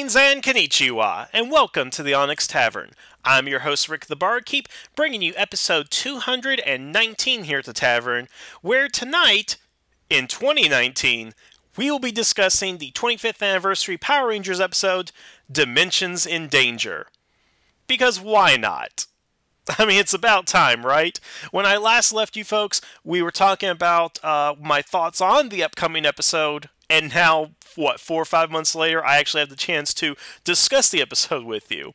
Greetings and konnichiwa, and welcome to the Onyx Tavern. I'm your host, Rick the Barkeep, bringing you episode 219 here at the Tavern, where tonight, in 2019, we will be discussing the 25th anniversary Power Rangers episode, Dimensions in Danger. Because why not? I mean, it's about time, right? When I last left you folks, we were talking about my thoughts on the upcoming episode, and now, 4 or 5 months later, I actually have the chance to discuss the episode with you.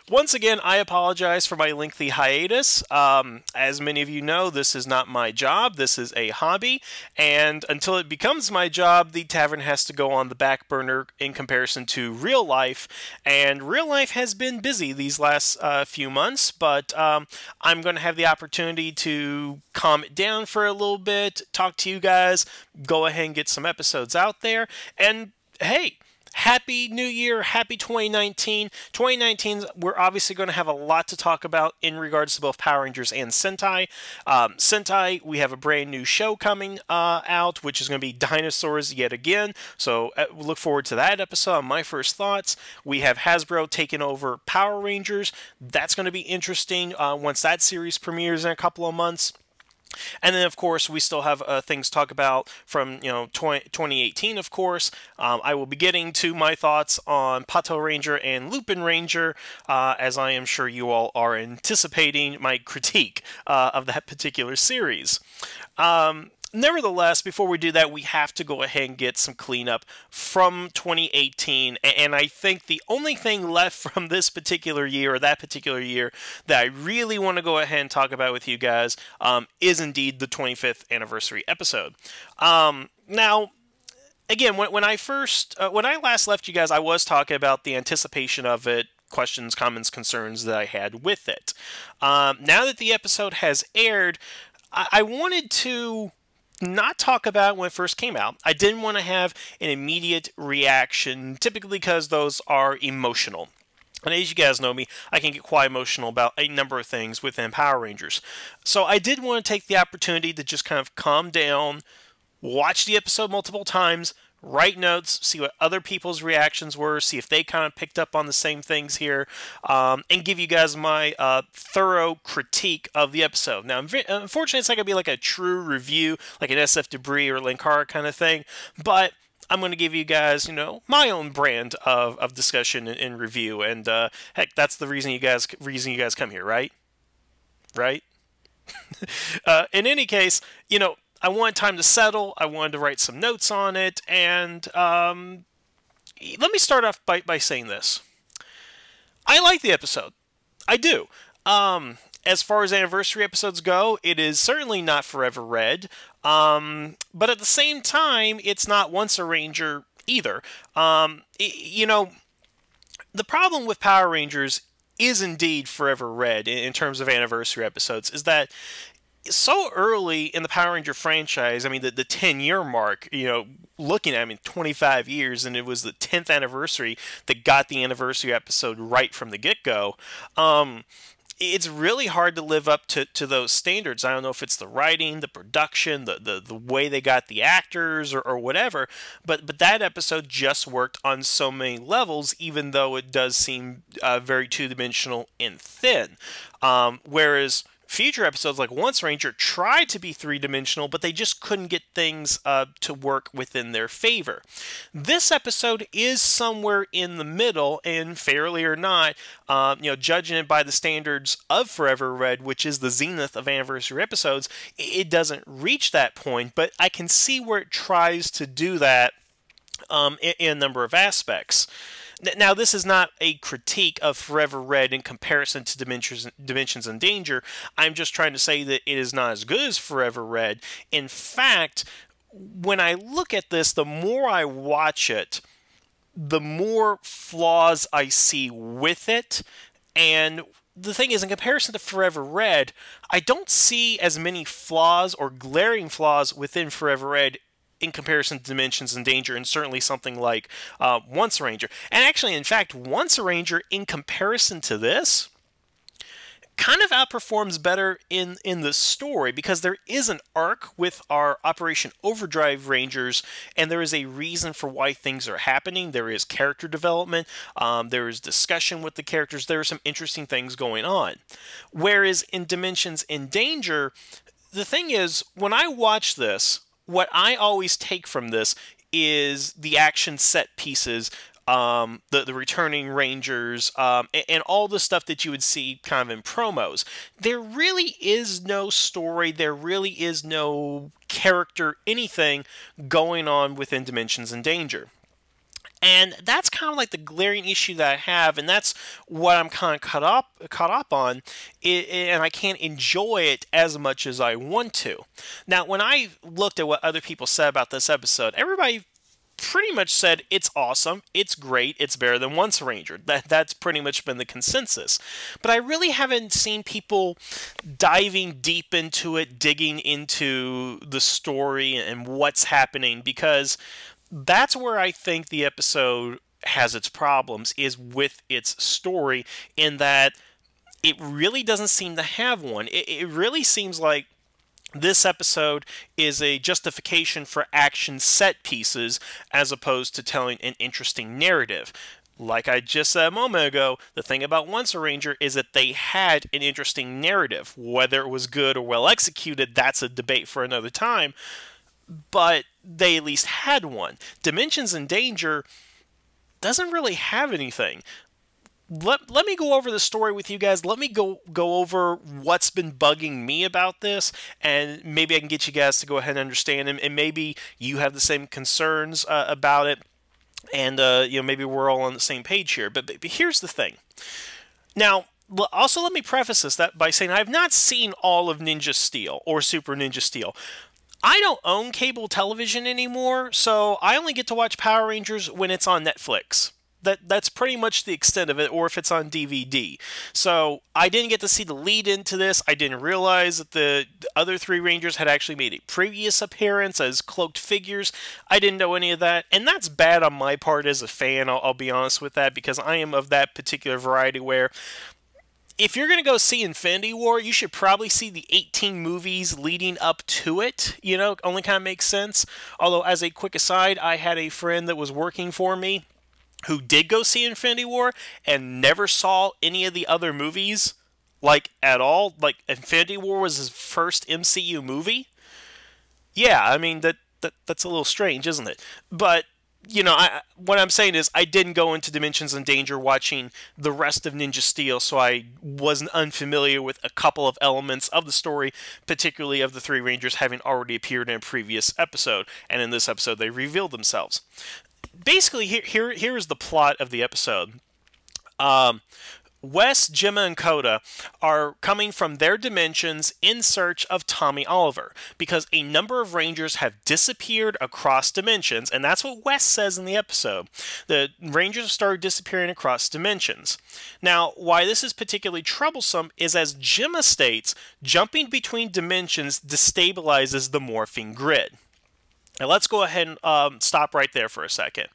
Once again, I apologize for my lengthy hiatus. As many of you know, this is not my job. This is a hobby, and until it becomes my job, the tavern has to go on the back burner in comparison to real life, and real life has been busy these last few months, but I'm going to have the opportunity to calm it down for a little bit, talk to you guys, go ahead and get some episodes out there, and hey, Happy New Year, happy 2019. 2019, we're obviously going to have a lot to talk about in regards to both Power Rangers and Sentai. Sentai, we have a brand new show coming out, which is going to be Dinosaurs yet again. So look forward to that episode on my first thoughts. We have Hasbro taking over Power Rangers. That's going to be interesting once that series premieres in a couple of months. And then, of course, we still have things to talk about from, 2018, of course. I will be getting to my thoughts on Pato Ranger and Lupin Ranger, as I am sure you all are anticipating my critique of that particular series. Nevertheless, before we do that, we have to go ahead and get some cleanup from 2018, and I think the only thing left from this particular year, or that particular year, that I really want to go ahead and talk about with you guys is indeed the 25th anniversary episode. Now, again, when I last left you guys, I was talking about the anticipation of it, questions, comments, concerns that I had with it. Now that the episode has aired, I wanted to not talk about when it first came out. I didn't want to have an immediate reaction, typically because those are emotional. And as you guys know me, I can get quite emotional about a number of things within Power Rangers. So I did want to take the opportunity to just kind of calm down, watch the episode multiple times, write notes, see what other people's reactions were, see if they kind of picked up on the same things here, and give you guys my thorough critique of the episode. Now, unfortunately, it's not going to be like a true review, like an SF Debris or Linkara kind of thing, but I'm going to give you guys, my own brand of discussion and review, and heck, that's the reason you guys come here, right? Right? In any case, I wanted time to settle, I wanted to write some notes on it, and let me start off by saying this. I like the episode. I do. As far as anniversary episodes go, it is certainly not Forever Red, but at the same time, it's not Once a Ranger either. The problem with Power Rangers is indeed Forever Red in terms of anniversary episodes, is that so early in the Power Ranger franchise, I mean, the 10-year mark, looking at, 25 years, and it was the 10th anniversary that got the anniversary episode right from the get-go. It's really hard to live up to those standards. I don't know if it's the writing, the production, the way they got the actors, or whatever, but that episode just worked on so many levels, even though it does seem very two-dimensional and thin. Whereas future episodes like Once Ranger tried to be three-dimensional, but they just couldn't get things to work within their favor. This episode is somewhere in the middle, and fairly or not, judging it by the standards of Forever Red, which is the zenith of anniversary episodes, it doesn't reach that point, but I can see where it tries to do that in a number of aspects. Now, this is not a critique of Forever Red in comparison to Dimensions in Danger. I'm just trying to say that it is not as good as Forever Red. In fact, when I look at this, the more I watch it, the more flaws I see with it. And the thing is, in comparison to Forever Red, I don't see as many flaws or glaring flaws within Forever Red in comparison to Dimensions in Danger, and certainly something like Once a Ranger. And actually, in fact, Once a Ranger, in comparison to this, kind of outperforms better in the story, because there is an arc with our Operation Overdrive Rangers, and there is a reason for why things are happening. There is character development, there is discussion with the characters, there are some interesting things going on. Whereas in Dimensions in Danger, the thing is, when I watch this, what I always take from this is the action set pieces, the returning Rangers, and all the stuff that you would see kind of in promos. There really is no story, there really is no character, anything going on within Dimensions in Danger. And that's kind of like the glaring issue that I have, and that's what I'm kind of caught up on, and I can't enjoy it as much as I want to. Now, when I looked at what other people said about this episode, everybody pretty much said it's awesome, it's great, it's better than Once a Ranger. That's pretty much been the consensus. But I really haven't seen people diving deep into it, digging into the story and what's happening, because that's where I think the episode has its problems, is with its story, in that it really doesn't seem to have one. It really seems like this episode is a justification for action set pieces as opposed to telling an interesting narrative. Like I just said a moment ago, the thing about Once a Ranger is that they had an interesting narrative. Whether it was good or well executed, that's a debate for another time, but they at least had one. Dimensions in Danger doesn't really have anything. Let me go over the story with you guys. Let me go over what's been bugging me about this, and maybe I can get you guys to go ahead and understand, and maybe you have the same concerns about it, and maybe we're all on the same page here. But here's the thing. Now, also let me preface this by saying I have not seen all of Ninja Steel or Super Ninja Steel. I don't own cable television anymore, so I only get to watch Power Rangers when it's on Netflix. That's pretty much the extent of it, or if it's on DVD. So I didn't get to see the lead into this. I didn't realize that the other three Rangers had actually made a previous appearance as cloaked figures. I didn't know any of that, and that's bad on my part as a fan, I'll be honest with that, because I am of that particular variety where if you're going to go see Infinity War, you should probably see the 18 movies leading up to it. Only kind of makes sense. Although, as a quick aside, I had a friend that was working for me who did go see Infinity War and never saw any of the other movies, at all. Infinity War was his first MCU movie. Yeah, I mean, that's a little strange, isn't it? But what I'm saying is I didn't go into Dimensions in Danger watching the rest of Ninja Steel, so I wasn't unfamiliar with a couple of elements of the story, particularly of the three Rangers having already appeared in a previous episode, and in this episode they revealed themselves. Basically, here is the plot of the episode. Wes, Gemma, and Coda are coming from their dimensions in search of Tommy Oliver, because a number of Rangers have disappeared across dimensions, and that's what Wes says in the episode. The Rangers have started disappearing across dimensions. Now, why this is particularly troublesome is, as Gemma states, jumping between dimensions destabilizes the morphing grid. Now, let's go ahead and stop right there for a second.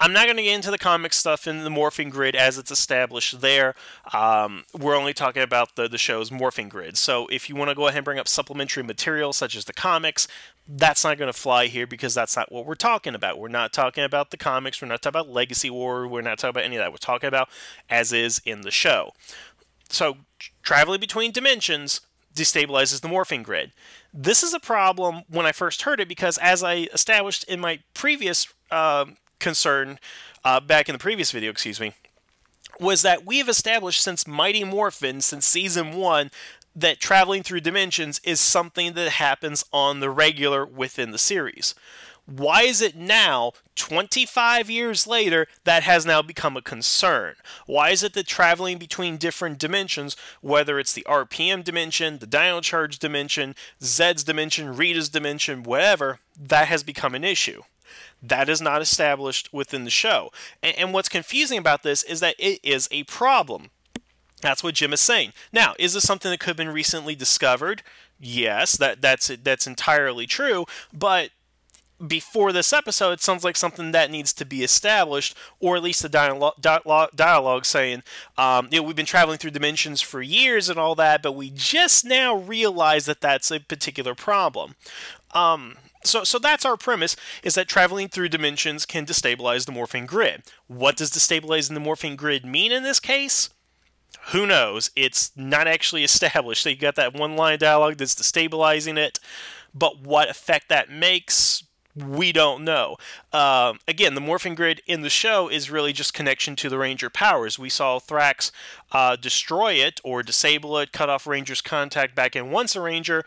I'm not going to get into the comic stuff in the morphing grid as it's established there. We're only talking about the show's morphing grid. So if you want to go ahead and bring up supplementary material such as the comics, that's not going to fly here, because that's not what we're talking about. We're not talking about the comics. We're not talking about Legacy War. We're not talking about any of that. We're talking about as is in the show. So traveling between dimensions destabilizes the morphing grid. This is a problem when I first heard it, because as I established in my previous concern back in the previous video, was that we have established since Mighty Morphin, since Season 1, that traveling through dimensions is something that happens on the regular within the series. Why is it now, 25 years later, that has now become a concern? Why is it that traveling between different dimensions, whether it's the RPM dimension, the Dino Charge dimension, Zed's dimension, Rita's dimension, whatever, that has become an issue? That is not established within the show. And what's confusing about this is that it is a problem. That's what Jim is saying. Now, is this something that could have been recently discovered? Yes, that's entirely true, but before this episode, it sounds like something that needs to be established, or at least a dialogue saying, we've been traveling through dimensions for years and all that, but we just now realize that that's a particular problem. So that's our premise, is that traveling through dimensions can destabilize the morphing grid. What does destabilizing the morphing grid mean in this case? Who knows? It's not actually established. So you got that one line of dialogue that's destabilizing it, but what effect that makes, we don't know. Again, the morphing grid in the show is really just connection to the Ranger powers. We saw Thrax destroy it or disable it, cut off Ranger's contact back in once a Ranger,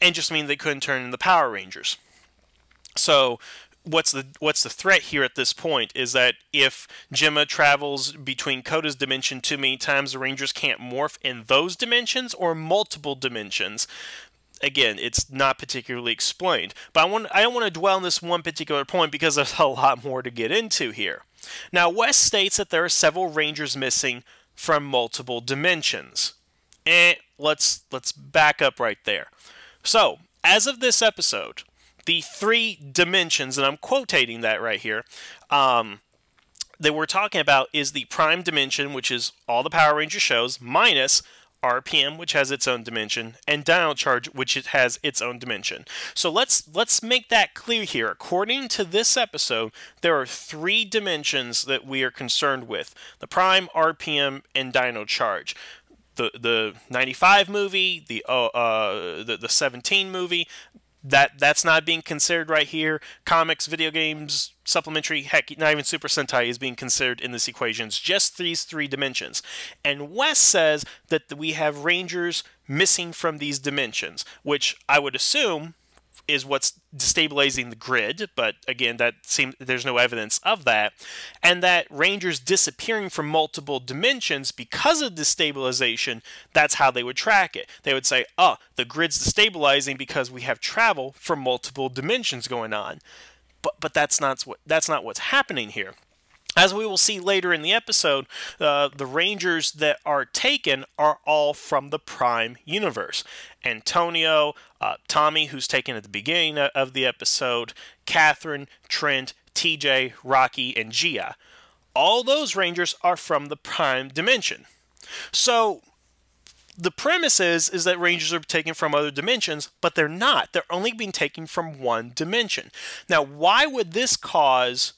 and just mean they couldn't turn into Power Rangers. So what's the threat here at this point is that if Gemma travels between Koda's dimension too many times, the Rangers can't morph in those dimensions or multiple dimensions. Again, it's not particularly explained, but I don't want to dwell on this one particular point because there's a lot more to get into here. Now, Wes states that there are several Rangers missing from multiple dimensions. Let's back up right there. So, as of this episode, the 3 dimensions, and I'm quotating that right here, that we're talking about is the Prime Dimension, which is all the Power Ranger shows, minus RPM, which has its own dimension, and Dino Charge, which has its own dimension. So let's make that clear here. According to this episode, there are 3 dimensions that we are concerned with: the Prime, RPM, and Dino Charge. The 95 movie, the 17 movie, that's not being considered right here. Comics, video games, supplementary, heck, not even Super Sentai is being considered in this equation. It's just these 3 dimensions. And Wes says that we have Rangers missing from these dimensions, which I would assume is what's destabilizing the grid, but again, there's no evidence of that, and that Rangers disappearing from multiple dimensions because of destabilization, that's how they would track it. They would say, oh, the grid's destabilizing because we have travel from multiple dimensions going on. But that's not what's happening here. As we will see later in the episode, the Rangers that are taken are all from the Prime universe. Antonio, Tommy, who's taken at the beginning of the episode, Catherine, Trent, TJ, Rocky, and Gia. All those Rangers are from the Prime dimension. So the premise is that Rangers are taken from other dimensions, but they're not. They're only being taken from one dimension. Now, why would this cause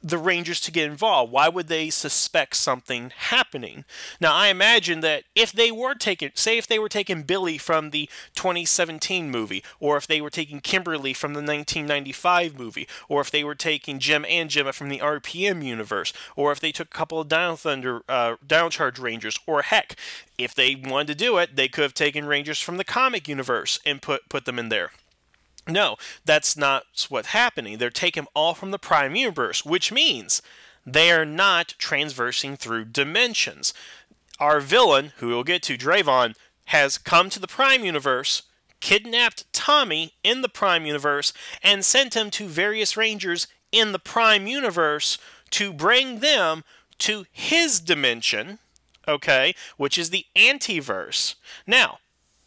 the Rangers to get involved? Why would they suspect something happening? Now, I imagine that if they were taking, say if they were taking Billy from the 2017 movie, or if they were taking Kimberly from the 1995 movie, or if they were taking Jim and Gemma from the RPM universe, or if they took a couple of Down Charge Rangers, or heck, if they wanted to do it, they could have taken Rangers from the comic universe and put them in there. No, that's not what's happening. They're taking all from the Prime universe, which means they are not transversing through dimensions. Our villain, who we'll get to, Dravon, has come to the Prime universe, kidnapped Tommy in the Prime universe, and sent him to various Rangers in the Prime universe to bring them to his dimension, okay, which is the Antiverse. Now,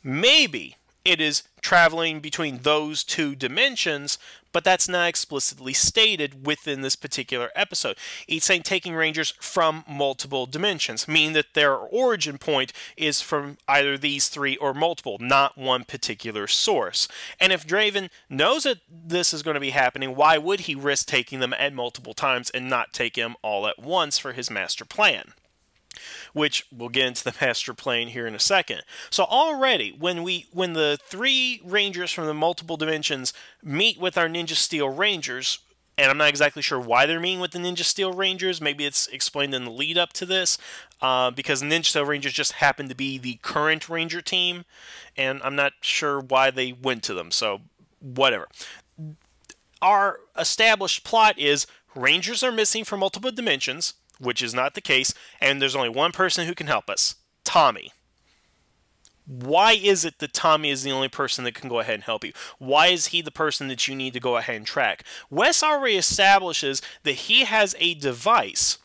maybe it is traveling between those 2 dimensions, but that's not explicitly stated within this particular episode. It's saying taking Rangers from multiple dimensions, meaning that their origin point is from either these 3 or multiple, not one particular source. And if Draven knows that this is going to be happening, why would he risk taking them at multiple times and not take them all at once for his master plan? Which we'll get into the master plan here in a second. So already, when the 3 Rangers from the multiple dimensions meet with our Ninja Steel Rangers, and I'm not exactly sure why they're meeting with the Ninja Steel Rangers, maybe it's explained in the lead up to this, because the Ninja Steel Rangers just happen to be the current Ranger team, and I'm not sure why they went to them, so whatever. Our established plot is Rangers are missing from multiple dimensions, which is not the case, and there's only one person who can help us, Tommy. Why is it that Tommy is the only person that can go ahead and help you? Why is he the person that you need to go ahead and track? Wes already establishes that he has a device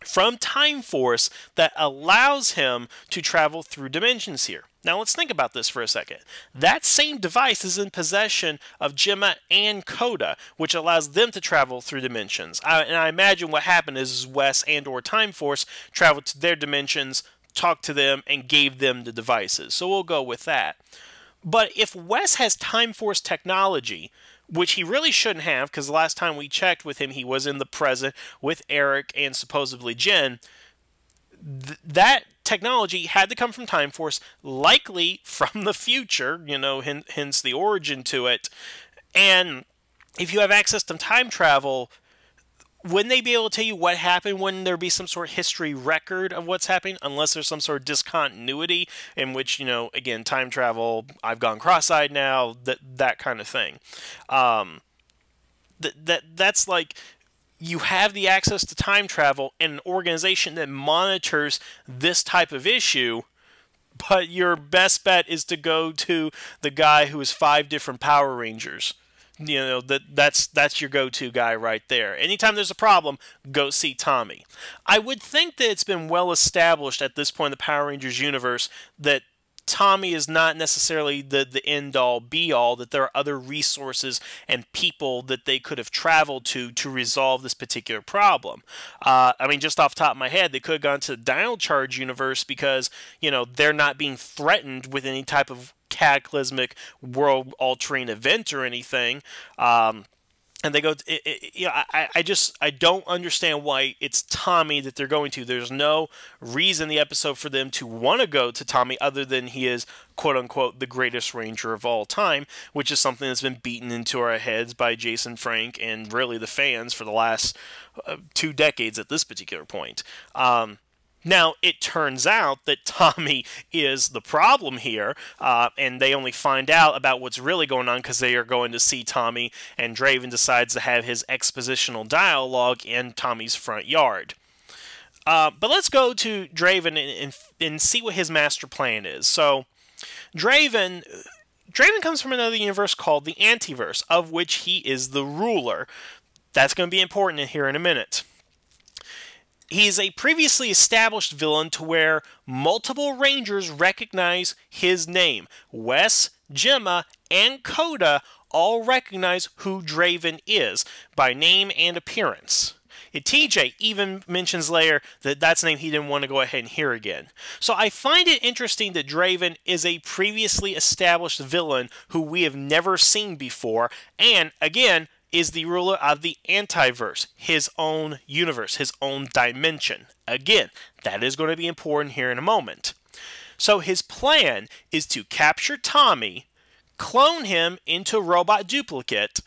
from Time Force that allows him to travel through dimensions here. Now let's think about this for a second. That same device is in possession of Gemma and Coda, which allows them to travel through dimensions. And I imagine what happened is Wes and or Time Force traveled to their dimensions, talked to them, and gave them the devices. So we'll go with that. But if Wes has Time Force technology, which he really shouldn't have, because the last time we checked with him, he was in the present with Eric and supposedly Jen, that technology had to come from Time Force, likely from the future, hence the origin to it. And if you have access to time travel, wouldn't they be able to tell you what happened? Wouldn't there be some sort of history record of what's happening? Unless there's some sort of discontinuity in which, again, time travel, I've gone cross-eyed now, that kind of thing. That's like, you have the access to time travel and an organization that monitors this type of issue, but your best bet is to go to the guy who has 5 different Power Rangers. That's your go-to guy right there. Anytime there's a problem, go see Tommy. I would think that it's been well established at this point in the Power Rangers universe that Tommy is not necessarily the end-all, be-all, that there are other resources and people that they could have traveled to resolve this particular problem. Just off the top of my head, they could have gone to the Dino Charge universe because, they're not being threatened with any type of cataclysmic world-altering event or anything. And they go, I don't understand why it's Tommy that they're going to. There's no reason in the episode for them to want to go to Tommy other than he is, quote-unquote, the greatest Ranger of all time, which is something that's been beaten into our heads by Jason Frank and really the fans for the last 2 decades at this particular point. Now, it turns out that Tommy is the problem here, and they only find out about what's really going on because they are going to see Tommy, and Draven decides to have his expositional dialogue in Tommy's front yard. But let's go to Draven and see what his master plan is. So, Draven comes from another universe called the Antiverse, of which he is the ruler. That's going to be important here in a minute. He's a previously established villain to where multiple Rangers recognize his name. Wes, Gemma, and Coda all recognize who Draven is by name and appearance. TJ even mentions later that that's a name he didn't want to go ahead and hear again. So I find it interesting that Draven is a previously established villain who we have never seen before, and again, is the ruler of the Antiverse, his own universe, his own dimension. Again, that is going to be important here in a moment. So his plan is to capture Tommy, clone him into a robot duplicate,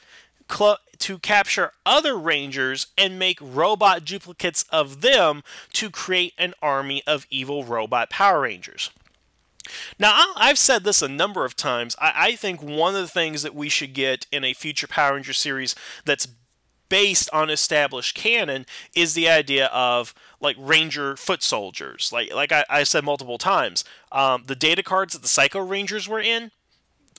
to capture other Rangers and make robot duplicates of them to create an army of evil robot Power Rangers. Now, I've said this a number of times. I think one of the things that we should get in a future Power Ranger series that's based on established canon is the idea of, like, Ranger foot soldiers. Like I said multiple times, the data cards that the Psycho Rangers were in,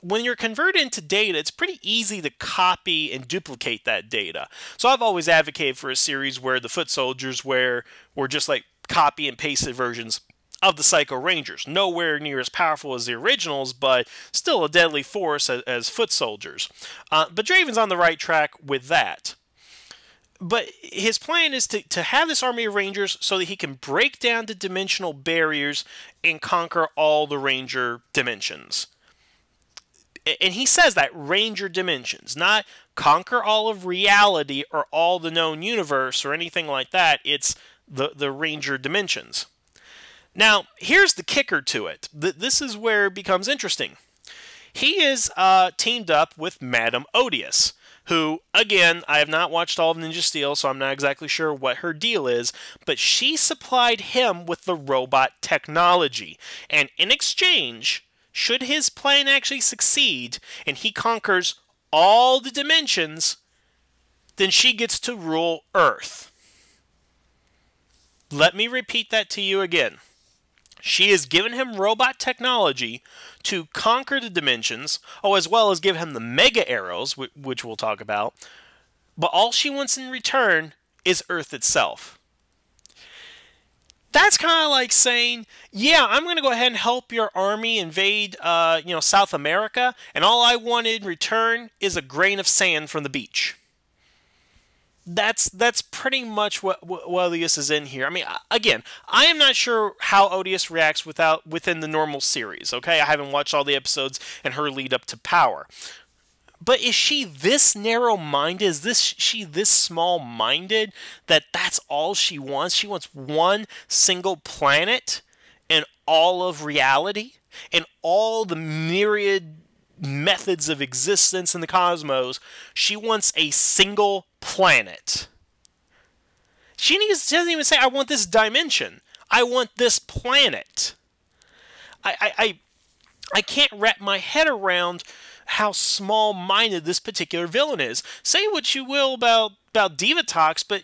when you're converted into data, it's pretty easy to copy and duplicate that data. So I've always advocated for a series where the foot soldiers were just like copy and pasted versions of the Psycho Rangers. Nowhere near as powerful as the originals, but still a deadly force as foot soldiers. But Draven's on the right track with that. But his plan is to have this army of Rangers so that he can break down the dimensional barriers and conquer all the Ranger dimensions. And he says that, Ranger dimensions, not conquer all of reality or all the known universe or anything like that. It's the Ranger dimensions. Now, here's the kicker to it. This is where it becomes interesting. He is teamed up with Madame Odious, who, again, I have not watched all of Ninja Steel, so I'm not exactly sure what her deal is, but she supplied him with the robot technology. And in exchange, should his plan actually succeed, and he conquers all the dimensions, then she gets to rule Earth. Let me repeat that to you again. She has given him robot technology to conquer the dimensions, as well as give him the mega arrows, which we'll talk about. But all she wants in return is Earth itself. That That's kind of like saying, yeah, I'm going to go ahead and help your army invade, South America, and all I want in return is a grain of sand from the beach. That's pretty much what Odious is in here. I mean, again, I am not sure how Odious reacts within the normal series. Okay, I haven't watched all the episodes and her lead up to power. But is she this narrow-minded? Is she this small-minded that that's all she wants? She wants one single planet in all of reality, and all the myriad methods of existence in the cosmos. She wants a single planet. She doesn't even say, I want this dimension. I want this planet. I can't wrap my head around how small-minded this particular villain is. Say what you will about Divatox, but,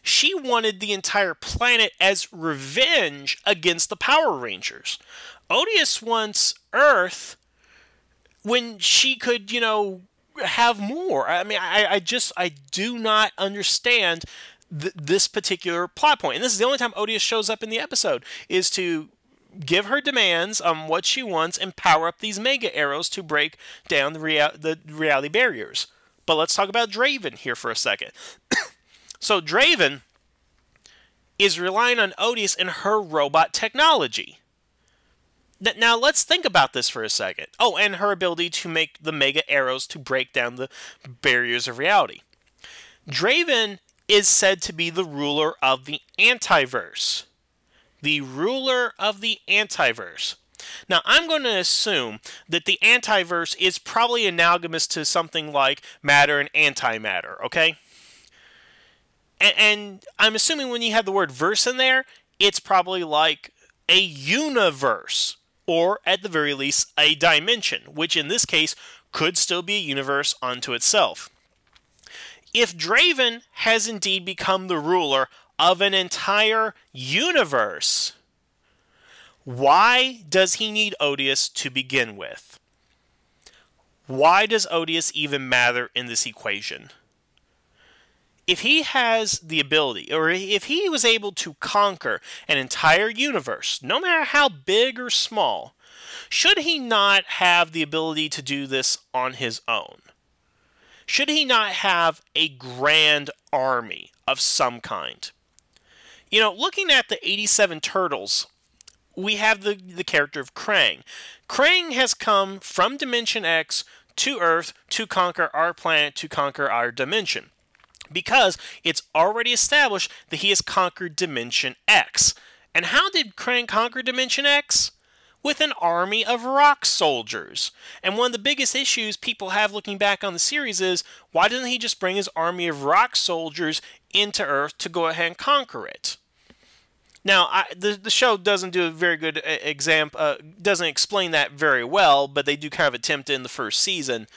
she wanted the entire planet as revenge against the Power Rangers. Odious wants Earth when she could, have more. I mean, I do not understand this particular plot point. And this is the only time Odious shows up in the episode, is to give her demands on what she wants and power up these mega arrows to break down the reality barriers. But let's talk about Draven here for a second. So Draven is relying on Odious and her robot technology. Now let's think about this for a second. Oh, and her ability to make the mega arrows to break down the barriers of reality. Draven is said to be the ruler of the Antiverse. The ruler of the Antiverse. Now, I'm going to assume that the Antiverse is probably analogous to something like matter and antimatter, okay? And I'm assuming when you have the word verse in there, it's probably like a universe, or at the very least, a dimension, which in this case could still be a universe unto itself. If Draven has indeed become the ruler of an entire universe, why does he need Odious to begin with? Why does Odious even matter in this equation? If he has the ability, or if he was able to conquer an entire universe, no matter how big or small, should he not have the ability to do this on his own? Should he not have a grand army of some kind? Looking at the 87 Turtles, we have the character of Krang. Krang has come from Dimension X to Earth to conquer our planet, to conquer our dimension. Because it's already established that he has conquered Dimension X. And how did Krang conquer Dimension X? With an army of rock soldiers. And one of the biggest issues people have looking back on the series is, why doesn't he just bring his army of rock soldiers into Earth to go ahead and conquer it? Now, the show doesn't do a very good doesn't explain that very well, but they do kind of attempt it in the first season.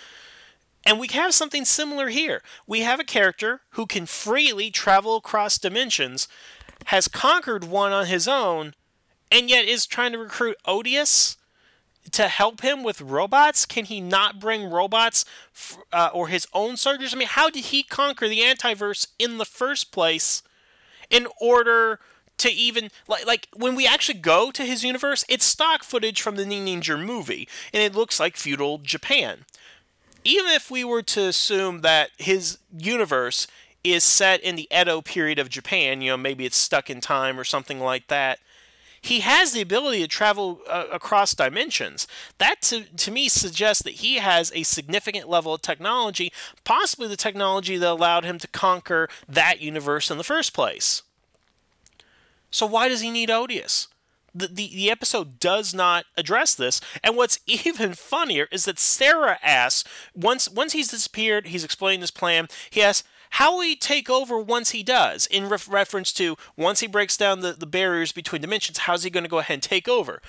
And we have something similar here. We have a character who can freely travel across dimensions, has conquered one on his own, and yet is trying to recruit Odious to help him with robots. Can he not bring robots or his own soldiers? I mean, how did he conquer the Antiverse in the first place in order to even, like when we actually go to his universe, it's stock footage from the Ninja movie, and it looks like feudal Japan. Even if we were to assume that his universe is set in the Edo period of Japan, maybe it's stuck in time or something like that, he has the ability to travel across dimensions. That, to me, suggests that he has a significant level of technology, possibly the technology that allowed him to conquer that universe in the first place. So why does he need Odious? The episode does not address this, and what's even funnier is that Sarah asks, once he's disappeared, he's explained his plan, he asks, how will he take over once he does? In reference to, once he breaks down the barriers between dimensions, how's he going to go ahead and take over?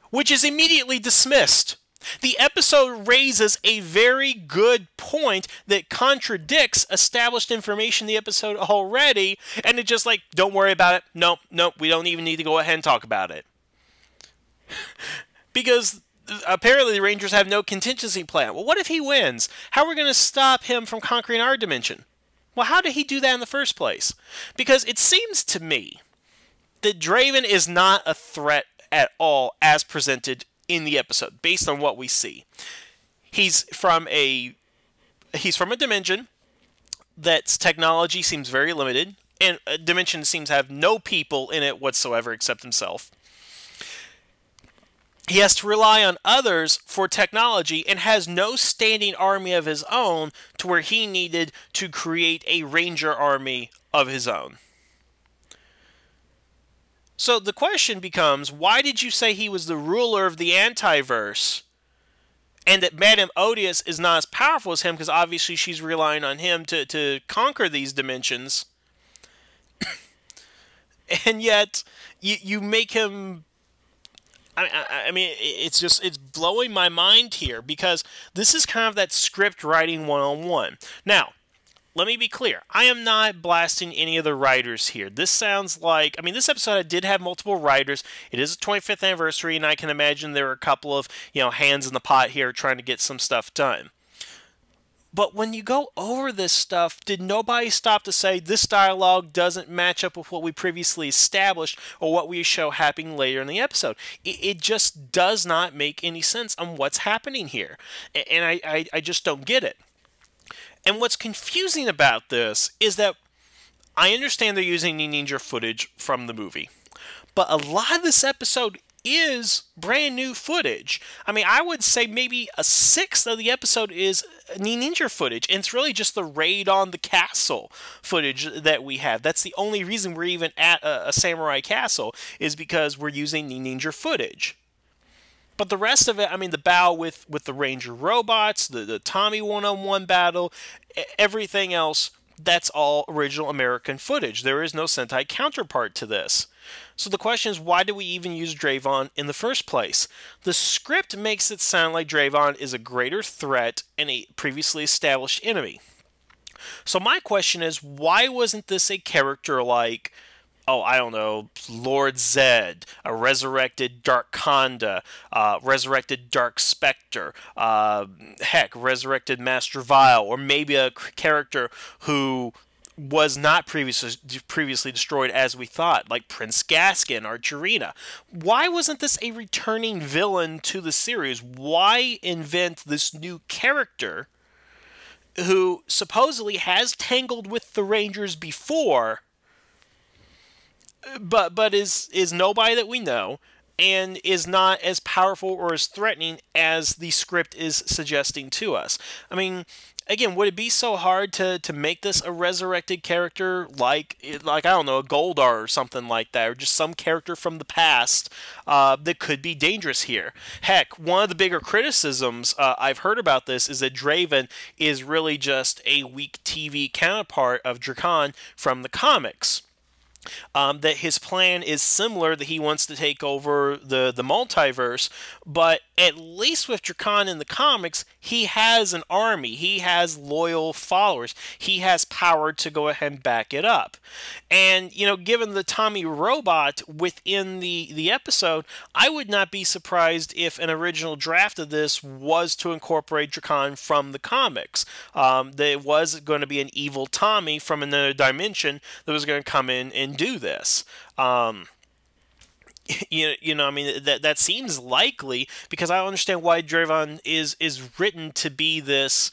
Which is immediately dismissed. The episode raises a very good point that contradicts established information in the episode already, and it's just like, don't worry about it. Nope, we don't even need to go ahead and talk about it. Because apparently the Rangers have no contingency plan. Well, what if he wins? How are we going to stop him from conquering our dimension? Well, how did he do that in the first place? Because it seems to me that Draven is not a threat at all as presented in the episode, based on what we see. He's from a dimension that's technology seems very limited, and a dimension seems to have no people in it whatsoever except himself. He has to rely on others for technology and has no standing army of his own to where he needed to create a ranger army of his own. So the question becomes, why did you say he was the ruler of the Antiverse and that Madame Odious is not as powerful as him because obviously she's relying on him to conquer these dimensions? And yet you make him... I mean, it's blowing my mind here because this is kind of that script writing 101. Now, let me be clear. I am not blasting any of the writers here. This sounds like... I mean, this episode did have multiple writers. It is a 25th anniversary, and I can imagine there are a couple of, hands in the pot here trying to get some stuff done. But when you go over this stuff, did nobody stop to say this dialogue doesn't match up with what we previously established or what we show happening later in the episode? It just does not make any sense on what's happening here. And I just don't get it. And what's confusing about this is that I understand they're using ninja footage from the movie, but a lot of this episode is brand new footage. I mean, I would say maybe a sixth of the episode is ninja footage, and it's really just the raid on the castle footage that we have. That's the only reason we're even at a samurai castle, is because we're using ninja footage. But the rest of it, I mean, the battle with the Ranger robots, the Tommy one-on-one battle, everything else, that's all original American footage. There is no Sentai counterpart to this. So the question is, why do we even use Dravon in the first place? The script makes it sound like Dravon is a greater threat and a previously established enemy. So my question is, why wasn't this a character like... oh, I don't know, Lord Zed, a resurrected Dark Khanda, resurrected Dark Spectre, heck, resurrected Master Vile, or maybe a character who was not previously destroyed as we thought, like Prince Gaskin or Jirina. Why wasn't this a returning villain to the series? Why invent this new character who supposedly has tangled with the Rangers before, but is nobody that we know, and is not as powerful or as threatening as the script is suggesting to us? I mean, again, would it be so hard to make this a resurrected character like I don't know, a Goldar or something like that, or just some character from the past that could be dangerous here? Heck, one of the bigger criticisms I've heard about this is that Draven is really just a weak TV counterpart of Drakan from the comics. That his plan is similar, that he wants to take over the multiverse, but at least with Drakan in the comics, he has an army, he has loyal followers, he has power to go ahead and back it up. And, given the Tommy robot within the episode, I would not be surprised if an original draft of this was to incorporate Drakan from the comics. That it was going to be an evil Tommy from another dimension that was going to come in and do this. I mean, that seems likely, because I don't understand why Draven is written to be this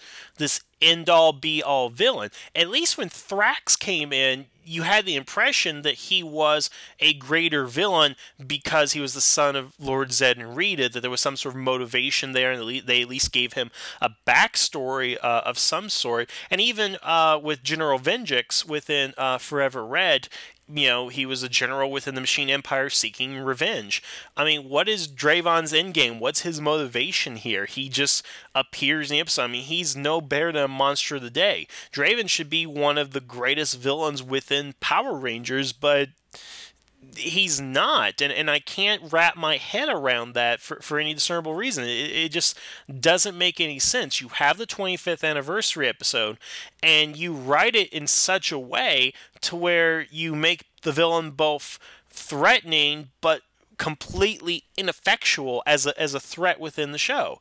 end-all, be-all villain. At least when Thrax came in, you had the impression that he was a greater villain because he was the son of Lord Zed and Rita, that there was some sort of motivation there, and they at least gave him a backstory of some sort. And even with General Venjix within Forever Red, he was a general within the Machine Empire seeking revenge. I mean, what is Draven's endgame? What's his motivation here? He just appears in the episode. I mean, he's no better than a monster of the day. Draven should be one of the greatest villains within Power Rangers, but he's not, and I can't wrap my head around that for any discernible reason. It just doesn't make any sense. You have the 25th anniversary episode, and you write it in such a way to where you make the villain both threatening but completely ineffectual as a threat within the show.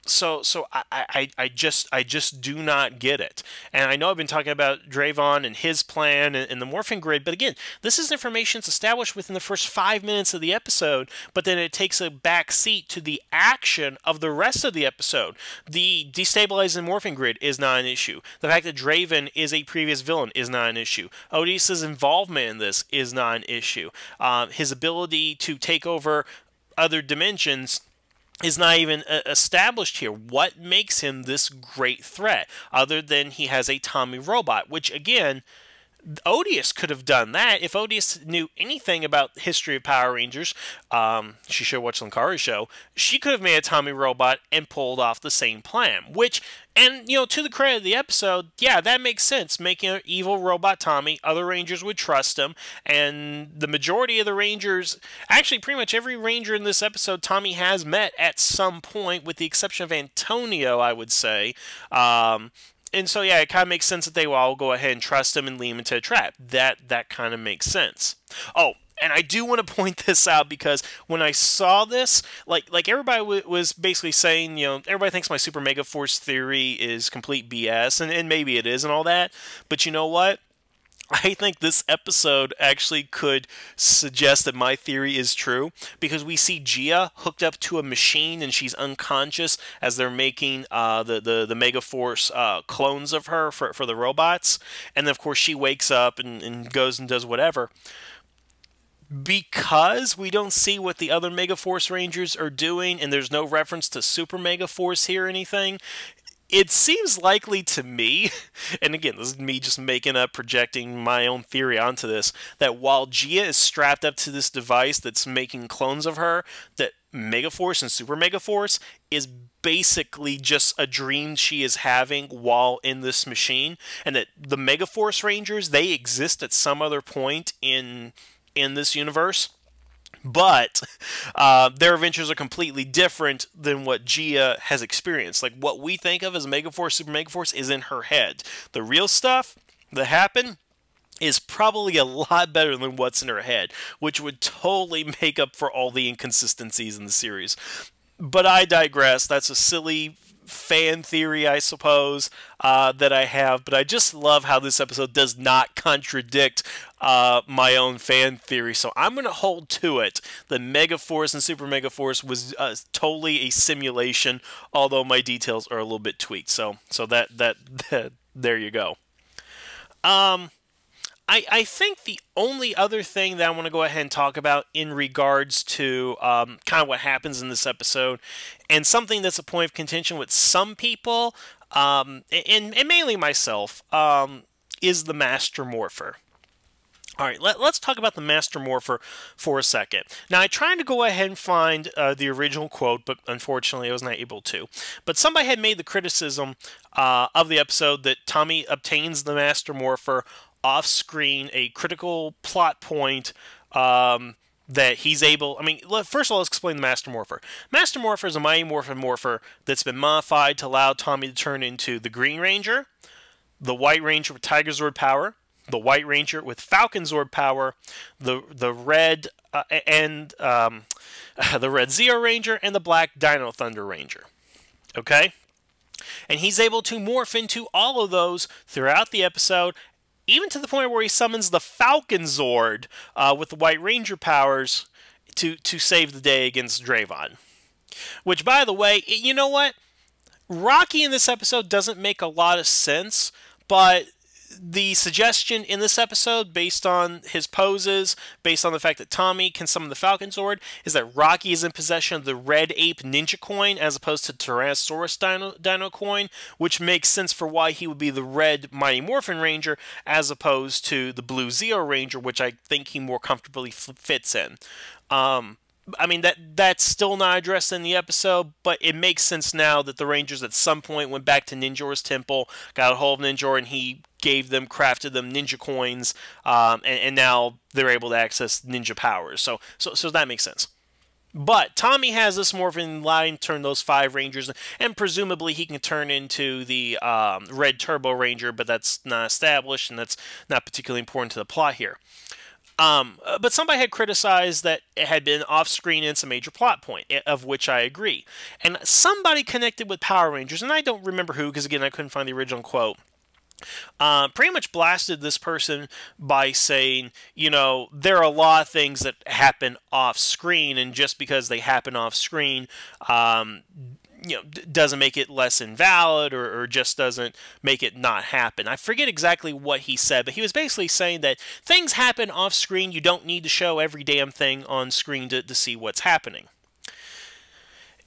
I just do not get it. And I know I've been talking about Draven and his plan and the morphing grid, but again, this is information that's established within the first 5 minutes of the episode, but then it takes a back seat to the action of the rest of the episode. The destabilizing morphing grid is not an issue. The fact that Draven is a previous villain is not an issue. Odious' involvement in this is not an issue. His ability to take over other dimensions is not even established here. What makes him this great threat, other than he has a Tommy robot, which again, Odious could have done that. If Odious knew anything about the history of Power Rangers, she should watch Lankara's show, she could have made a Tommy robot and pulled off the same plan. Which, and, you know, to the credit of the episode, yeah, that makes sense. Making an evil robot Tommy, other Rangers would trust him, and the majority of the Rangers, actually pretty much every Ranger in this episode, Tommy has met at some point, with the exception of Antonio, I would say. And so, yeah, it kind of makes sense that they will all go ahead and trust him and lead him into a trap. That kind of makes sense. Oh, and I do want to point this out, because when I saw this, like everybody was basically saying, you know, everybody thinks my Super Mega Force theory is complete BS, and maybe it is and all that, but you know what? I think this episode actually could suggest that my theory is true, because we see Gia hooked up to a machine and she's unconscious as they're making the Mega Force clones of her for the robots. And then, of course, she wakes up and goes and does whatever. Because we don't see what the other Mega Force Rangers are doing, and there's no reference to Super Mega Force here or anything, it seems likely to me, and again, this is me just making up, projecting my own theory onto this, that while Gia is strapped up to this device that's making clones of her, that Megaforce and Super Megaforce is basically just a dream she is having while in this machine, and that the Megaforce Rangers, they exist at some other point in this universe. But their adventures are completely different than what Gia has experienced. Like, what we think of as Megaforce, Super Megaforce is in her head. The real stuff that happened is probably a lot better than what's in her head, which would totally make up for all the inconsistencies in the series. But I digress. That's a silly fan theory, I suppose, that I have, but I just love how this episode does not contradict my own fan theory, so I'm going to hold to it. The Megaforce and Super Megaforce was totally a simulation, although my details are a little bit tweaked, so that there you go. I think the only other thing that I want to go ahead and talk about in regards to kind of what happens in this episode, and something that's a point of contention with some people, and mainly myself, is the Master Morpher. Alright, let's talk about the Master Morpher for a second. Now, I tried to go ahead and find the original quote, but unfortunately I was not able to. But somebody had made the criticism of the episode that Tommy obtains the Master Morpher off-screen, a critical plot point that he's able... I mean, first of all, let's explain the Master Morpher. Master Morpher is a Mighty Morphin Morpher that's been modified to allow Tommy to turn into the Green Ranger, the White Ranger with Tiger Zord power, the White Ranger with Falcon Zord power, the Red the Red Zeo Ranger, and the Black Dino Thunder Ranger. Okay? And he's able to morph into all of those throughout the episode, even to the point where he summons the Falcon Zord with the White Ranger powers to save the day against Draven. Which, by the way, you know what? Rocky in this episode doesn't make a lot of sense, but the suggestion in this episode, based on his poses, based on the fact that Tommy can summon the Falcon Zord, is that Rocky is in possession of the Red Ape Ninja Coin as opposed to Tyrannosaurus Dino Coin, which makes sense for why he would be the Red Mighty Morphin Ranger as opposed to the Blue Zeo Ranger, which I think he more comfortably fits in. I mean, that's still not addressed in the episode, but it makes sense now that the Rangers at some point went back to Ninjor's temple, got a hold of Ninjor, and he crafted them ninja coins, and now they're able to access ninja powers. So that makes sense. But Tommy has this morphing line, turn those 5 Rangers, and presumably he can turn into the Red Turbo Ranger, but that's not established, and that's not particularly important to the plot here. But somebody had criticized that it had been off-screen in some major plot point, of which I agree. And somebody connected with Power Rangers, and I don't remember who, because again, I couldn't find the original quote. Pretty much blasted this person by saying, there are a lot of things that happen off-screen, and just because they happen off-screen, doesn't make it less invalid or just doesn't make it not happen. I forget exactly what he said, but he was basically saying that things happen off screen. You don't need to show every damn thing on screen to see what's happening.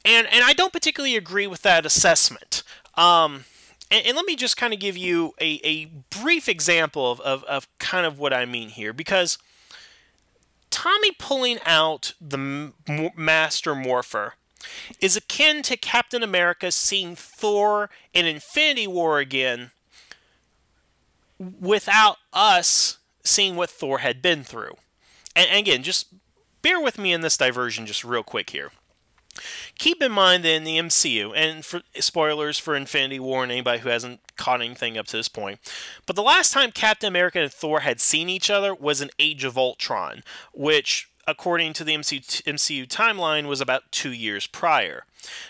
And I don't particularly agree with that assessment. And let me just kind of give you a brief example of kind of what I mean here, because Tommy pulling out the Master Morpher is akin to Captain America seeing Thor in Infinity War again without us seeing what Thor had been through. And again, just bear with me in this diversion just real quick here. Keep in mind that in the MCU, and for spoilers for Infinity War and anybody who hasn't caught anything up to this point, but the last time Captain America and Thor had seen each other was in Age of Ultron, which, according to the MCU timeline, was about 2 years prior.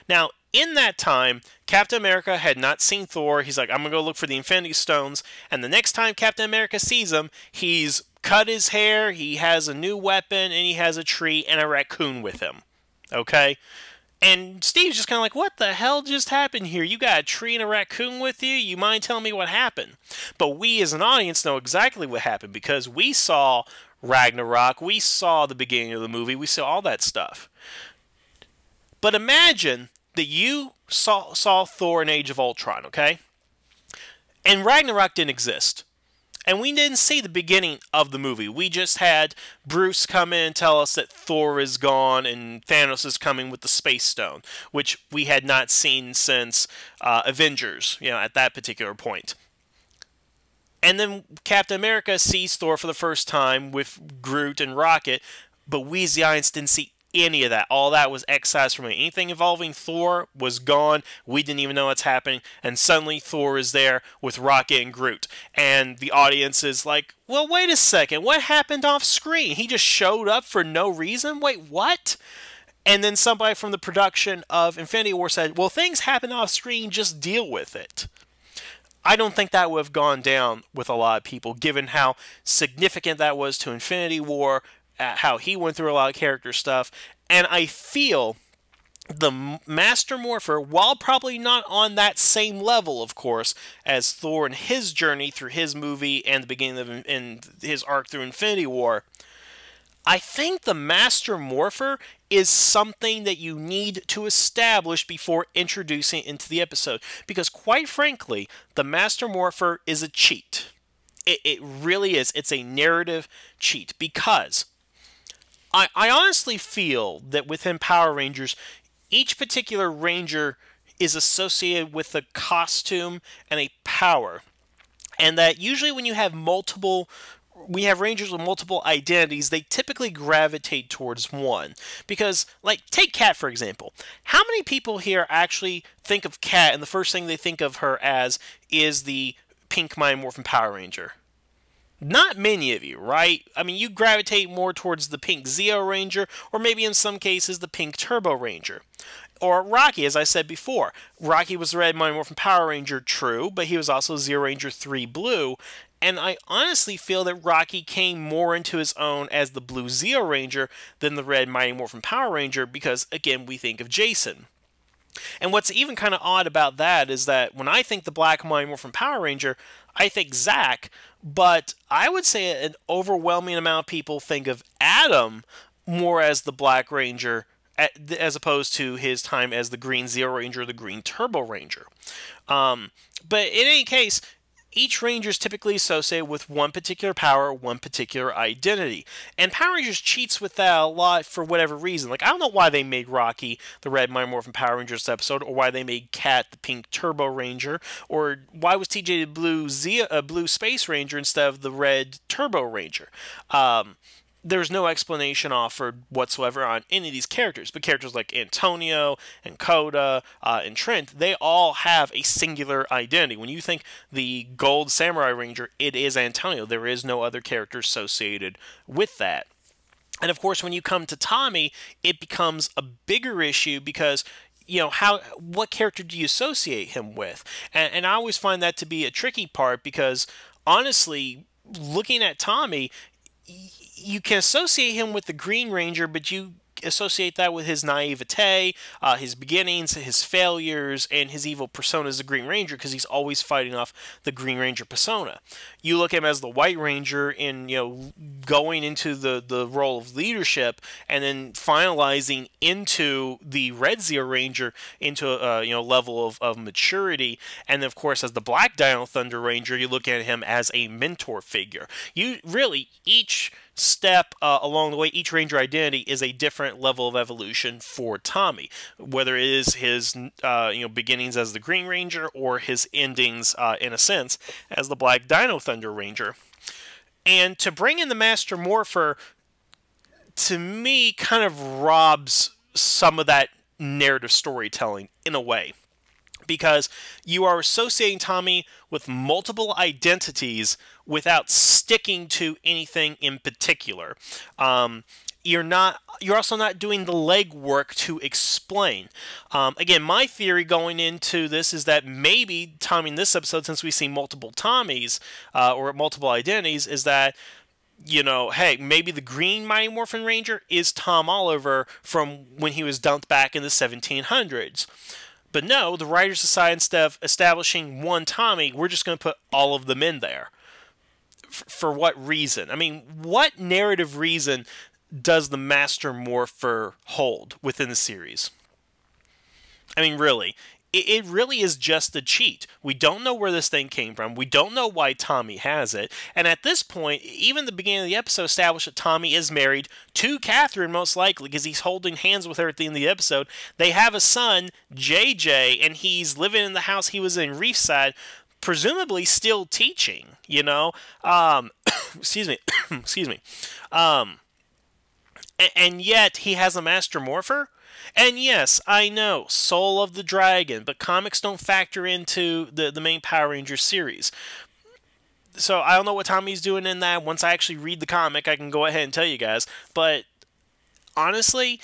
Now, in that time, Captain America had not seen Thor. He's like, I'm going to go look for the Infinity Stones. And the next time Captain America sees him, he's cut his hair, he has a new weapon, and he has a tree and a raccoon with him. Okay? And Steve's just kind of like, what the hell just happened here? You got a tree and a raccoon with you? You mind telling me what happened? But we as an audience know exactly what happened, because we saw Ragnarok, we saw the beginning of the movie, we saw all that stuff. But imagine that you saw Thor in Age of Ultron, okay? And Ragnarok didn't exist. And we didn't see the beginning of the movie. We just had Bruce come in and tell us that Thor is gone and Thanos is coming with the Space Stone, which we had not seen since Avengers, at that particular point. And then Captain America sees Thor for the first time with Groot and Rocket, but we as the audience didn't see any of that. All that was excised from it. Anything involving Thor was gone. We didn't even know what's happening. And suddenly Thor is there with Rocket and Groot. And the audience is like, well, wait a second. What happened off screen? He just showed up for no reason? Wait, what? And then somebody from the production of Infinity War said, well, things happen off screen. Just deal with it. I don't think that would have gone down with a lot of people, given how significant that was to Infinity War, how he went through a lot of character stuff. And I feel the Master Morpher, while probably not on that same level, of course, as Thor and his journey through his movie and the beginning of his arc through Infinity War, I think the Master Morpher is something that you need to establish before introducing it into the episode. Because quite frankly, the Master Morpher is a cheat. It really is. It's a narrative cheat, because I honestly feel that within Power Rangers, each particular Ranger is associated with a costume and a power. And that usually when you have Rangers with multiple identities, they typically gravitate towards one. Because, take Kat, for example. How many people here actually think of Kat, and the first thing they think of her as is the pink Mighty Morphin Power Ranger? Not many of you, right? I mean, you gravitate more towards the pink Zeo Ranger, or maybe in some cases the pink Turbo Ranger. Or Rocky, as I said before. Rocky was the red Mighty Morphin Power Ranger, true, but he was also Zeo Ranger 3 Blue. And I honestly feel that Rocky came more into his own as the blue Zeo Ranger than the red Mighty Morphin Power Ranger, because, again, we think of Jason. And what's even kind of odd about that is that when I think the black Mighty Morphin Power Ranger, I think Zack, but I would say an overwhelming amount of people think of Adam more as the Black Ranger as opposed to his time as the Green Zeo Ranger or the Green Turbo Ranger. But in any case, each Ranger is typically associated with one particular power, one particular identity. And Power Rangers cheats with that a lot for whatever reason. I don't know why they made Rocky the red Mighty Morphin Power Ranger this episode, or why they made Kat the pink Turbo Ranger, or why was TJ the blue Space Ranger instead of the red Turbo Ranger. there's no explanation offered whatsoever on any of these characters. But characters like Antonio and Coda and Trent, they all have a singular identity. When you think the Gold Samurai Ranger, it is Antonio. There is no other character associated with that. And of course, when you come to Tommy, it becomes a bigger issue because what character do you associate him with? And I always find that to be a tricky part because honestly, looking at Tommy, you can associate him with the Green Ranger, but you associate that with his naivete, his beginnings, his failures, and his evil persona as the Green Ranger because he's always fighting off the Green Ranger persona. You look at him as the White Ranger in going into the role of leadership and then finalizing into the Red Zero Ranger into a level of maturity, and then of course as the Black Dino Thunder Ranger, you look at him as a mentor figure. You really each step along the way, each Ranger identity is a different level of evolution for Tommy, whether it is his beginnings as the Green Ranger or his endings in a sense as the Black Dino Thunder Ranger. And to bring in the Master Morpher, to me, kind of robs some of that narrative storytelling in a way, because you are associating Tommy with multiple identities without sticking to anything in particular. You're also not doing the legwork to explain. Again, my theory going into this is that maybe Tommy in this episode, since we see multiple Tommies or multiple identities, is that hey, maybe the Green Mighty Morphin Ranger is Tom Oliver from when he was dumped back in the 1700s. But no, the writers decided instead of establishing one Tommy, we're just going to put all of them in there. For what reason? I mean, what narrative reason does the Master Morpher hold within the series? I mean, really. It really is just a cheat. We don't know where this thing came from. We don't know why Tommy has it. And at this point, even the beginning of the episode established that Tommy is married to Catherine, most likely, because he's holding hands with her at the end of the episode. They have a son, JJ, and he's living in the house he was in Reefside, presumably still teaching, excuse me. Excuse me. And yet, he has a Master Morpher? And yes, I know, Soul of the Dragon, but comics don't factor into the main Power Rangers series. So I don't know what Tommy's doing in that. Once I actually read the comic, I can go ahead and tell you guys. But honestly,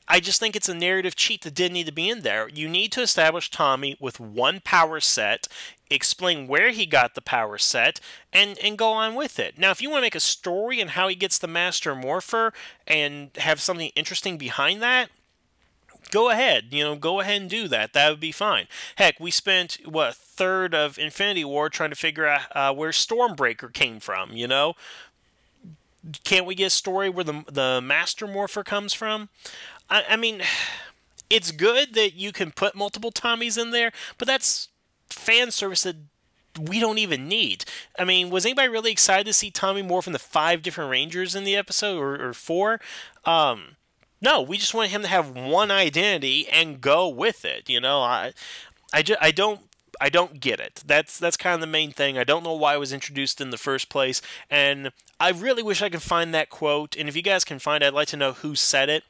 I just think it's a narrative cheat that didn't need to be in there. You need to establish Tommy with one power set, explain where he got the power set, and go on with it. Now, if you want to make a story and how he gets the Master Morpher and have something interesting behind that, go ahead, go ahead and do that. That would be fine. Heck, we spent, a third of Infinity War trying to figure out where Stormbreaker came from, Can't we get a story where the Master Morpher comes from? I mean, it's good that you can put multiple Tommies in there, but that's fan service that we don't even need. I mean, was anybody really excited to see Tommy morph into 5 different Rangers in the episode, or 4? No, we just want him to have one identity and go with it. I don't get it. That's kind of the main thing. I don't know why it was introduced in the first place, and I really wish I could find that quote. And if you guys can find it, I'd like to know who said it,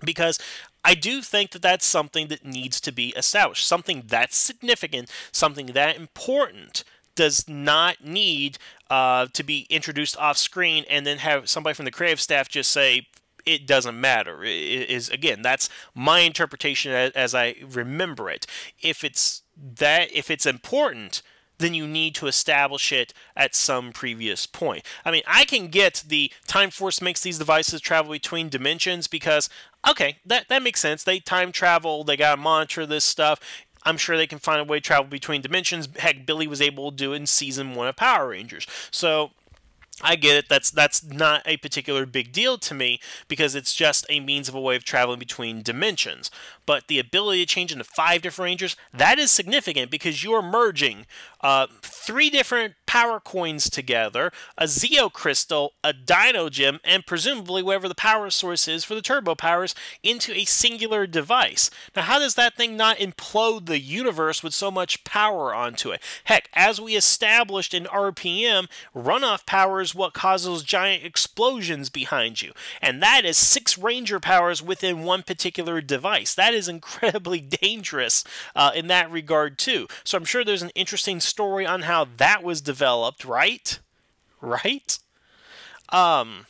because I do think that that's something that needs to be established. Something that's significant, something that important, does not need to be introduced off screen and then have somebody from the creative staff just say, it doesn't matter. Again, that's my interpretation as I remember it. If it's important, then you need to establish it at some previous point. I mean, I can get the Time Force makes these devices travel between dimensions because, okay, that makes sense. They time travel, they gotta monitor this stuff. I'm sure they can find a way to travel between dimensions. Heck, Billy was able to do it in Season 1 of Power Rangers. So I get it. That's not a particular big deal to me because it's just a means of a way of traveling between dimensions. But the ability to change into 5 different Rangers, that is significant because you're merging 3 different power coins together, a Zeo Crystal, a Dino Gem, and presumably whatever the power source is for the turbo powers into a singular device. Now, how does that thing not implode the universe with so much power onto it? Heck, as we established in RPM, runoff power is what causes giant explosions behind you. And that is 6 Ranger powers within one particular device. That is incredibly dangerous in that regard, too. So I'm sure there's an interesting story on how that was developed, right? Right? And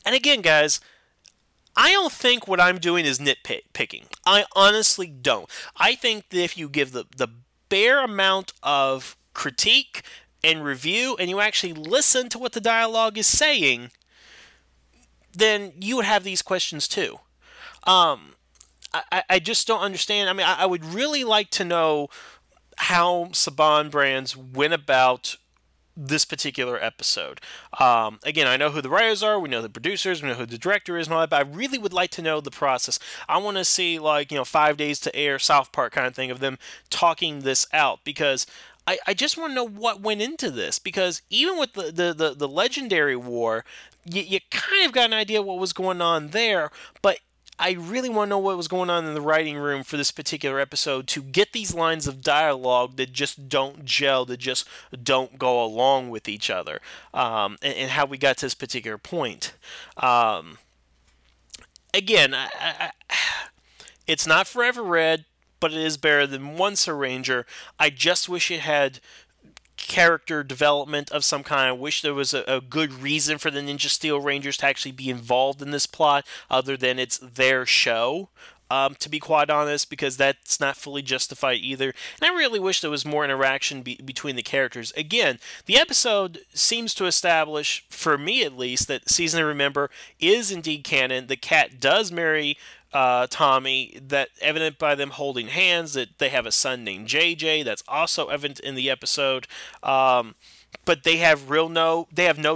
again, guys, I don't think what I'm doing is nitpicking. I honestly don't. I think that if you give the bare amount of critique and review, and you actually listen to what the dialogue is saying, then you would have these questions too. I just don't understand. I mean, I would really like to know how Saban Brands went about this particular episode. Again, I know who the writers are, we know the producers, we know who the director is and all that, but I really would like to know the process. I want to see, like, 5 days to air South Park kind of thing of them talking this out, because I just want to know what went into this, because even with the Legendary War, you kind of got an idea what was going on there, but I really want to know what was going on in the writing room for this particular episode to get these lines of dialogue that just don't gel, that just don't go along with each other, and how we got to this particular point. Again, it's not forever read, but it is better than Once a Ranger. I just wish it had character development of some kind. I wish there was a good reason for the Ninja Steel Rangers to actually be involved in this plot, other than it's their show, to be quite honest, because that's not fully justified either. And I really wish there was more interaction between the characters. Again, the episode seems to establish, for me at least, that Season to Remember is indeed canon. The cat does marry Tommy, that evident by them holding hands, that they have a son named JJ, that's also evident in the episode, but they have no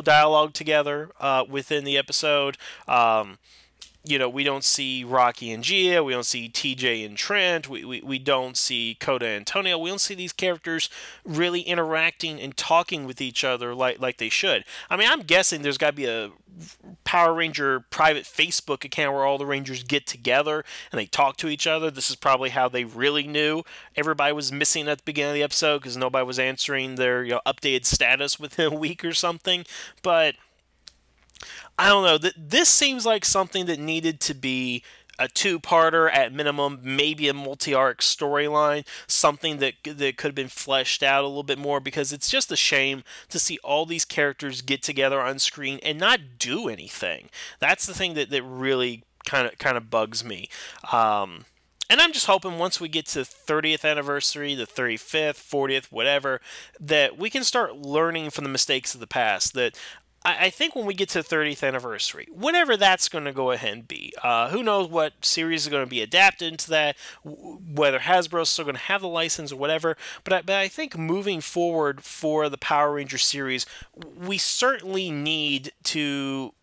dialogue together within the episode. We don't see Rocky and Gia, we don't see TJ and Trent, we don't see Coda and Antonio, we don't see these characters really interacting and talking with each other like they should. I mean, I'm guessing there's got to be a Power Ranger private Facebook account where all the Rangers get together and they talk to each other. This is probably how they really knew everybody was missing at the beginning of the episode, because nobody was answering their updated status within a week or something. But I don't know. This seems like something that needed to be a two-parter at minimum, maybe a multi-arc storyline, something that could have been fleshed out a little bit more, because it's just a shame to see all these characters get together on screen and not do anything. That's the thing that really kind of bugs me. And I'm just hoping once we get to the 30th anniversary, the 35th, 40th, whatever, that we can start learning from the mistakes of the past. That I think when we get to the 30th anniversary, whatever that's going to go ahead and be, who knows what series is going to be adapted into that, whether Hasbro's still going to have the license or whatever, but I think moving forward for the Power Ranger series, we certainly need to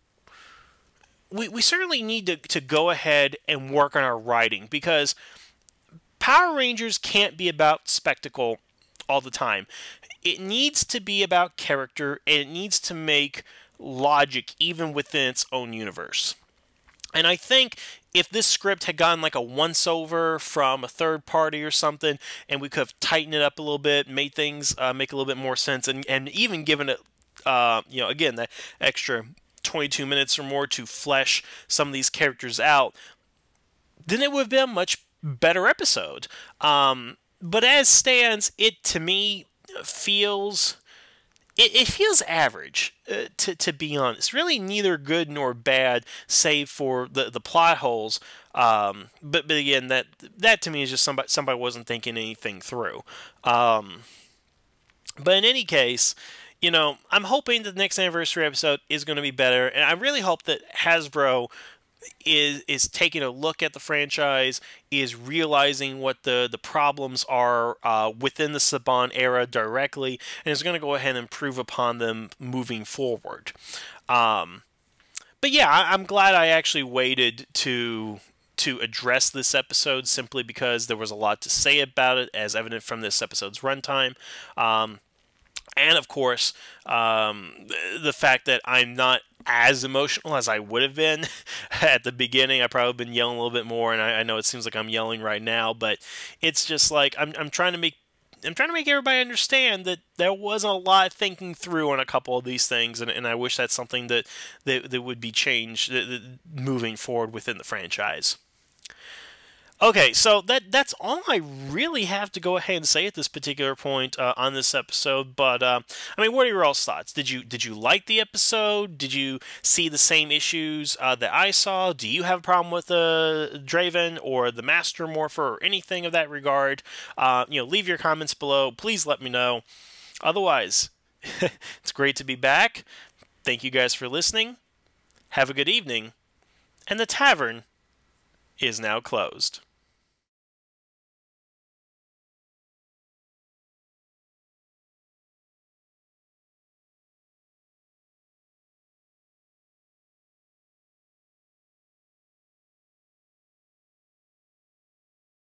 go ahead and work on our writing, because Power Rangers can't be about spectacle all the time. It needs to be about character, and it needs to make logic even within its own universe. And I think if this script had gotten like a once-over from a third party or something, and we could have tightened it up a little bit, made things make a little bit more sense, and even given it, again, that extra 22 minutes or more to flesh some of these characters out, then it would have been a much better episode. But as stands, it to me feels average, to be honest. Really neither good nor bad, save for the plot holes. But again, that to me is just somebody wasn't thinking anything through. But in any case, I'm hoping that the next anniversary episode is going to be better, and I really hope that Hasbro is taking a look at the franchise, is realizing what the problems are within the Saban era directly, and is going to go ahead and improve upon them moving forward. But yeah, I'm glad I actually waited to address this episode, simply because there was a lot to say about it, as evident from this episode's runtime. And of course, the fact that I'm not as emotional as I would have been at the beginning. I've probably been yelling a little bit more, and I know it seems like I'm yelling right now, but it's just like I'm trying to make everybody understand that there was a lot of thinking through on a couple of these things, and I wish that's something that would be changed moving forward within the franchise. Okay, so that's all I really have to go ahead and say at this particular point on this episode. But I mean, what are your all's thoughts? Did you like the episode? Did you see the same issues that I saw? Do you have a problem with Draven or the Master Morpher or anything of that regard? Leave your comments below. Please let me know. Otherwise, it's great to be back. Thank you guys for listening. Have a good evening, and the tavern is now closed.